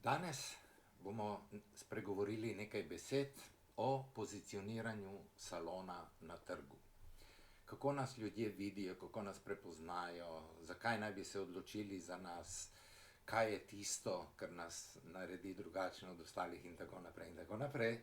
Danes bomo spregovorili nekaj besed o pozicioniranju salona na trgu. Kako nas ljudje vidijo, kako nas prepoznajo, zakaj naj bi se odločili za nas, kaj je tisto, kar nas naredi drugačne od ostalih in tako naprej in tako naprej.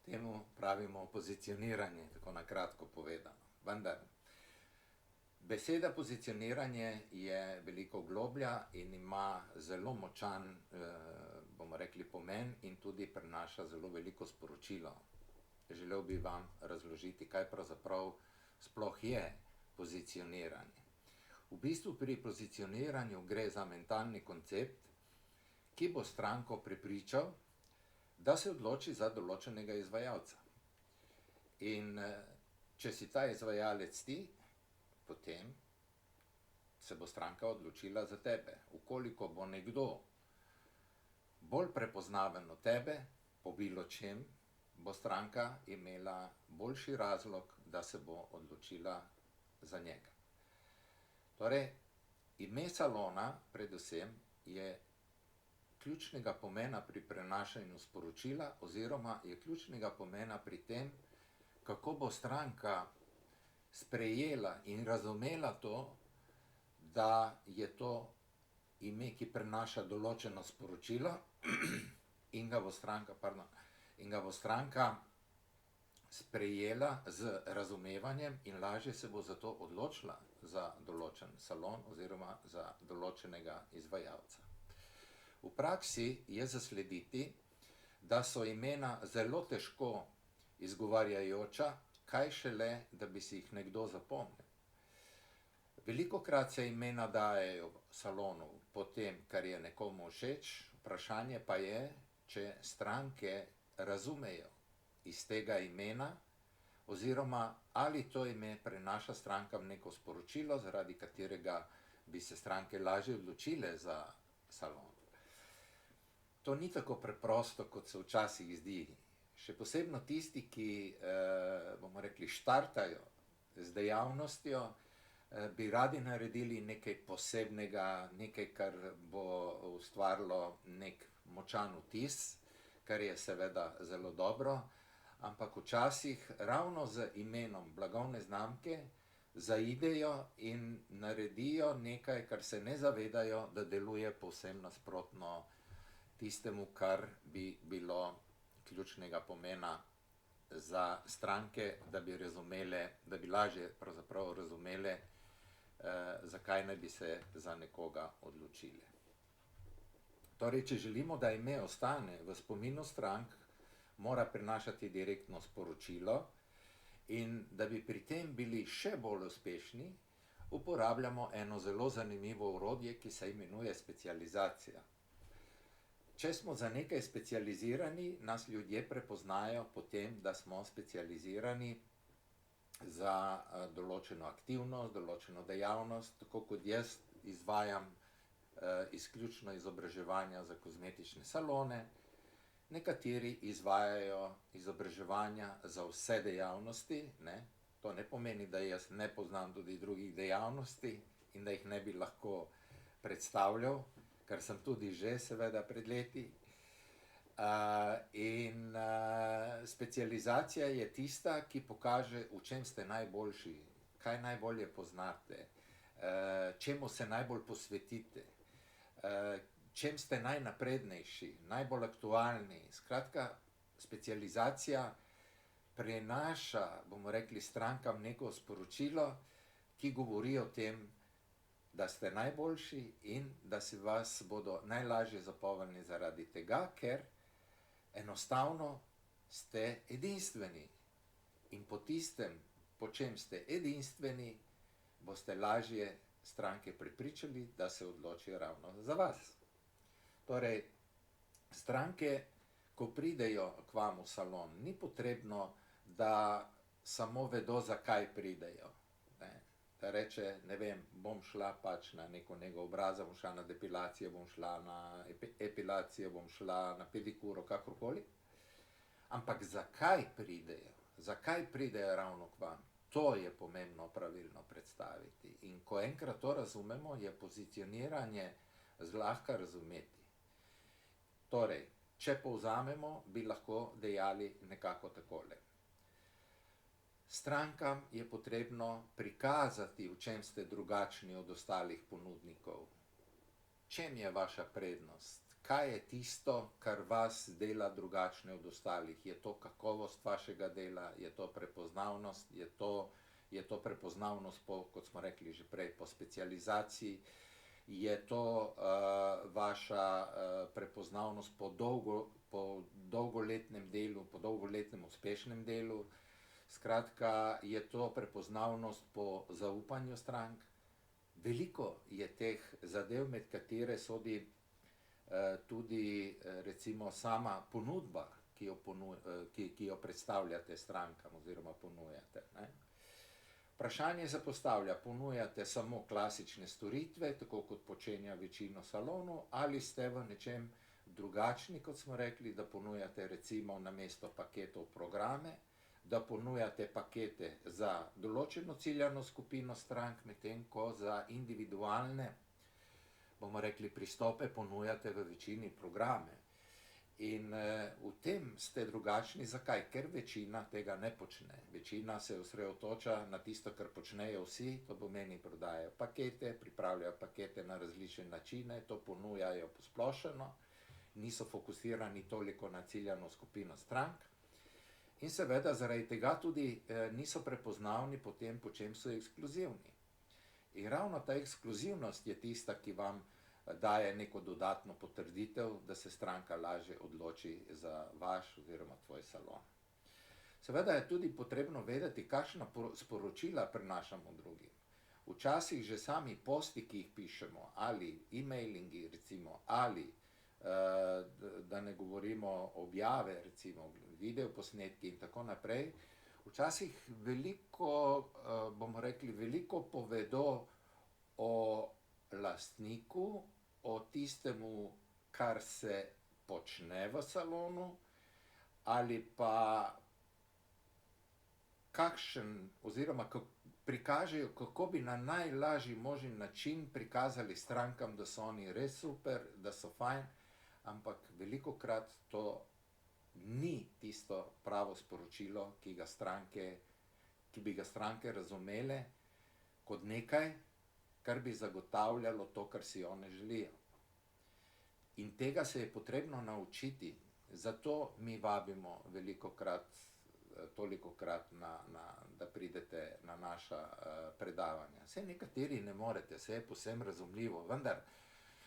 Temu pravimo pozicioniranje, tako na kratko povedano. Vendar, beseda pozicioniranje je veliko globlja in ima zelo močan, bomo rekli, pomen in tudi prenaša zelo veliko sporočilo. Želel bi vam razložiti, kaj pravzaprav sploh je pozicioniranje. V bistvu pri pozicioniranju gre za mentalni koncept, ki bo stranko prepričal, da se odloči za določenega izvajalca. In če si ta izvajalec ti, potem se bo stranka odločila za tebe. Ukoliko bo nekdo bolj prepoznaven od tebe, po bilo čem, bo stranka imela boljši razlog, da se bo odločila za njega. Torej, ime salona, predvsem, je ključnega pomena pri prenašanju sporočila oziroma je ključnega pomena pri tem, kako bo stranka sprejela in razumela to, da je to ime, ki prenaša določeno sporočilo in ga bo stranka sprejela z razumevanjem in lažje se bo zato odločila za določen salon oziroma za določenega izvajalca. V praksi je zaslediti, da so imena zelo težko izgovarjajoča, kaj šele, da bi si jih nekdo zapomnil. Velikokrat se imena dajejo salonu po tem, kar je nekomu všeč, vprašanje pa je, če stranke razumejo iz tega imena oziroma ali to ime prenaša strankam neko sporočilo, zaradi katerega bi se stranke lažje odločile za salon. To ni tako preprosto, kot se včasih zdi. Še posebno tisti, ki, bomo rekli, štartajo z dejavnostjo, bi radi naredili nekaj posebnega, nekaj, kar bo ustvarilo nek močan vtis, kar je seveda zelo dobro, ampak včasih ravno z imenom blagovne znamke zaidejo in naredijo nekaj, kar se ne zavedajo, da deluje povsem nasprotno tistemu, kar bi bilo ključnega pomena za stranke, da bi razumele, da bi lažje pravzaprav razumele, zakaj naj bi se za nekoga odločile. Torej, če želimo, da ime ostane v spominu strank, mora prenašati direktno sporočilo in da bi pri tem bili še bolj uspešni, uporabljamo eno zelo zanimivo orodje, ki se imenuje specializacija. Če smo za nekaj specializirani, nas ljudje prepoznajo po tem, da smo specializirani za določeno aktivnost, določeno dejavnost, tako kot jaz izvajam izključno izobraževanja za kozmetične salone, nekateri izvajajo izobraževanja za vse dejavnosti, ne. To ne pomeni, da jaz ne poznam tudi drugih dejavnosti in da jih ne bi lahko predstavljal, kar sem tudi že seveda pred leti. Specializacija je tista, ki pokaže, v čem ste najboljši, kaj najbolje poznate, čemu se najbolj posvetite, čem ste najnaprednejši, najbolj aktualni. Skratka, specializacija prenaša, bomo rekli, strankam neko sporočilo, ki govori o tem, da ste najboljši in da si vas bodo najlažje zapomnili zaradi tega, ker enostavno ste edinstveni. In po tistem, po čem ste edinstveni, boste lažje stranke prepričali, da se odločijo ravno za vas. Torej, stranke, ko pridejo k vam v salon, ni potrebno, da samo vedo, zakaj pridejo. Da reče, ne vem, bom šla pač na neko nego obraza, bom šla na depilacijo, bom šla na epilacijo, bom šla na pedikuro, kakorkoli. Ampak zakaj pridejo? Zakaj pridejo ravno k vam? To je pomembno pravilno predstaviti. In ko enkrat to razumemo, je pozicioniranje zlahka razumeti. Torej, če povzamemo, bi lahko dejali nekako takole. Strankam je potrebno prikazati, v čem ste drugačni od ostalih ponudnikov. Čem je vaša prednost? Kaj je tisto, kar vas dela drugačne od ostalih? Je to kakovost vašega dela? Je to prepoznavnost? Je to prepoznavnost po, kot smo rekli že prej, po specializaciji? Je to vaša prepoznavnost po dolgoletnem delu, po dolgoletnem uspešnem delu? Skratka, je to prepoznavnost po zaupanju strank? Veliko je teh zadev, med katere sodi tudi recimo sama ponudba, ki jo predstavljate strankam oziroma ponujate. Vprašanje se postavlja, ponujate samo klasične storitve, tako kot počenja večino salonov, ali ste v nečem drugačni, kot smo rekli, da ponujate recimo namesto paketov programe, da ponujate pakete za določeno ciljano skupino strank, medtem ko za individualne, bomo rekli, pristope ponujate v večini programe. In v tem ste drugačni. Zakaj? Ker večina tega ne počne. Večina se osredotoča na tisto, kar počnejo vsi, to pomeni prodajajo pakete, pripravljajo pakete na različne načine, to ponujajo posplošeno, niso fokusirani toliko na ciljano skupino strank. In seveda zaradi tega tudi niso prepoznavni po tem, po čem so ekskluzivni. In ravno ta ekskluzivnost je tista, ki vam daje neko dodatno potrditev, da se stranka lažje odloči za vaš oziroma tvoj salon. Seveda je tudi potrebno vedeti, kakšna sporočila prenašamo drugim. Včasih že sami posti, ki jih pišemo, ali e-mailingi recimo, ali da ne govorimo objave, recimo videoposnetki in tako naprej, včasih veliko, bomo rekli, veliko povedo o lastniku, o tistemu, kar se počne v salonu, ali pa kakšen, oziroma prikažejo, kako bi na najlažji možen način prikazali strankam, da so oni res super, da so fajn, ampak velikokrat to ni tisto pravo sporočilo, ki bi ga stranke razumele kot nekaj, kar bi zagotavljalo to, kar si one želijo. In tega se je potrebno naučiti, zato mi vabimo tolikokrat, da pridete na naša predavanja. Saj nekateri ne morete, saj je povsem razumljivo, vendar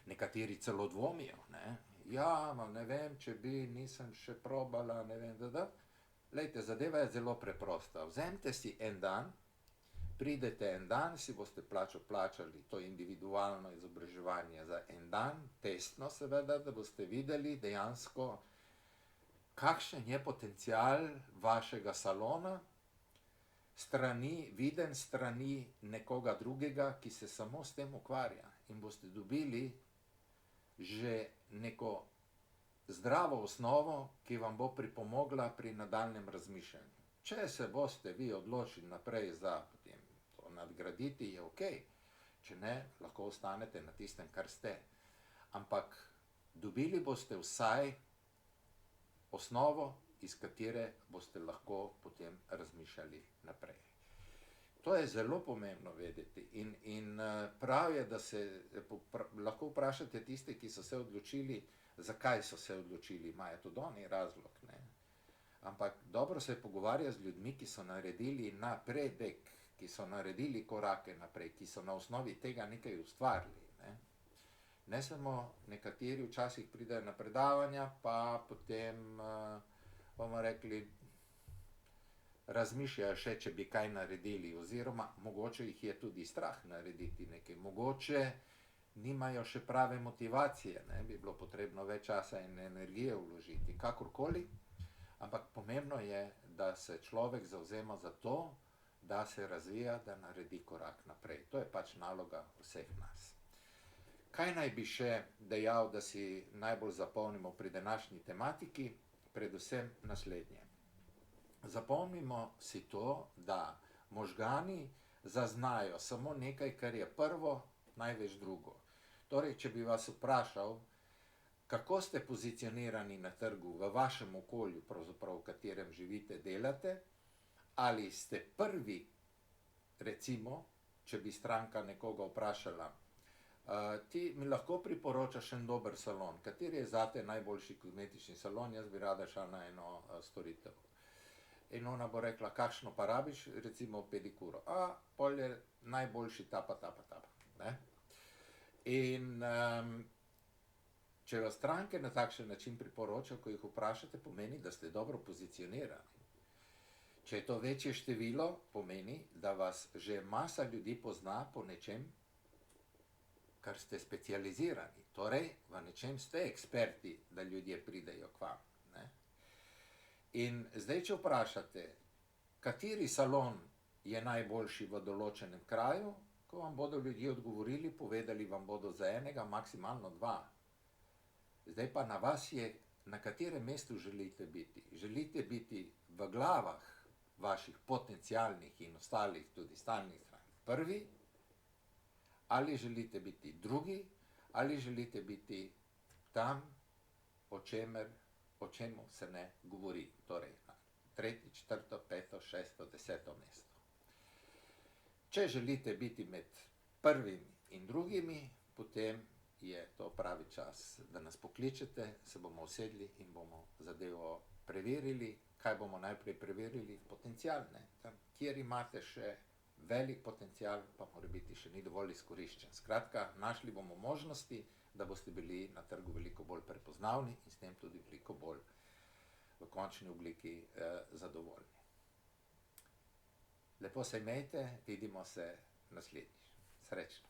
nekateri celo dvomijo, ne? Ja, ne vem, če bi, nisem še probala, ne vem, Glejte, zadeva je zelo preprosta. Vzemite si en dan, pridete en dan, si boste plačali to individualno izobraževanje za en dan, testno seveda, da boste videli dejansko, kakšen je potencial vašega salona, viden strani nekoga drugega, ki se samo s tem ukvarja, in boste dobili že neko zdravo osnovo, ki vam bo pripomogla pri nadaljnjem razmišljanju. Če se boste vi odločili naprej za potem to nadgraditi, je okej. Če ne, lahko ostanete na tistem, kar ste. Ampak dobili boste vsaj osnovo, iz katere boste lahko potem razmišljali naprej. To je zelo pomembno vedeti in prav je, da se lahko vprašate tiste, ki so se odločili, zakaj so se odločili, imajo tudi oni razlog, ne. Ampak dobro se je pogovarjati z ljudmi, ki so naredili napredek, ki so naredili korake naprej, ki so na osnovi tega nekaj ustvarili, ne. Ne samo nekateri včasih pridejo na predavanja, pa potem, bomo rekli, razmišljajo še, če bi kaj naredili, oziroma mogoče jih je tudi strah narediti nekaj, mogoče nimajo še prave motivacije, ne, bi bilo potrebno več časa in energije vložiti, kakorkoli, ampak pomembno je, da se človek zavzema za to, da se razvija, da naredi korak naprej. To je pač naloga vseh nas. Kaj naj bi še dejal, da si najbolj zapomnimo pri današnji tematiki? Predvsem naslednje. Zapomnimo si to, da možgani zaznajo samo nekaj, kar je prvo, največ drugo. Torej, če bi vas vprašal, kako ste pozicionirani na trgu, v vašem okolju, pravzaprav v katerem živite, delate, ali ste prvi, recimo, če bi stranka nekoga vprašala, ti mi lahko priporočaš en dober salon, kateri je zate najboljši kozmetični salon, jaz bi rada šla na eno storitev. In ona bo rekla, kakšno pa rabiš, recimo pedikuro. Pol je najboljši ta pa. Ne? In če vas stranke na takšen način priporočajo, ko jih vprašate, pomeni, da ste dobro pozicionirani. Če je to večje število, pomeni, da vas že masa ljudi pozna po nečem, kar ste specializirani. Torej, v nečem ste eksperti, da ljudje pridejo k vam. Ne? In zdaj, če vprašate, kateri salon je najboljši v določenem kraju, ko vam bodo ljudje odgovorili, povedali vam bodo za enega, maksimalno dva. Zdaj pa na vas je, na katerem mestu želite biti. Želite biti v glavah vaših potencialnih in ostalih tudi stalnih strank prvi, ali želite biti drugi, ali želite biti tam, o čemu se ne govori. Torej, na 3., 4., 5., 6., 10. mesto. Če želite biti med prvimi in drugimi, potem je to pravi čas, da nas pokličete, se bomo usedli in bomo zadevo preverili. Kaj bomo najprej preverili? Potencial, ne? Tam, kjer imate še velik potencial, pa mora biti še ni dovolj izkoriščen. Skratka, našli bomo možnosti, da boste bili na trgu veliko bolj prepoznavni in s tem tudi veliko bolj v končni obliki zadovoljni. Lepo se imejte, vidimo se naslednjič. Srečno.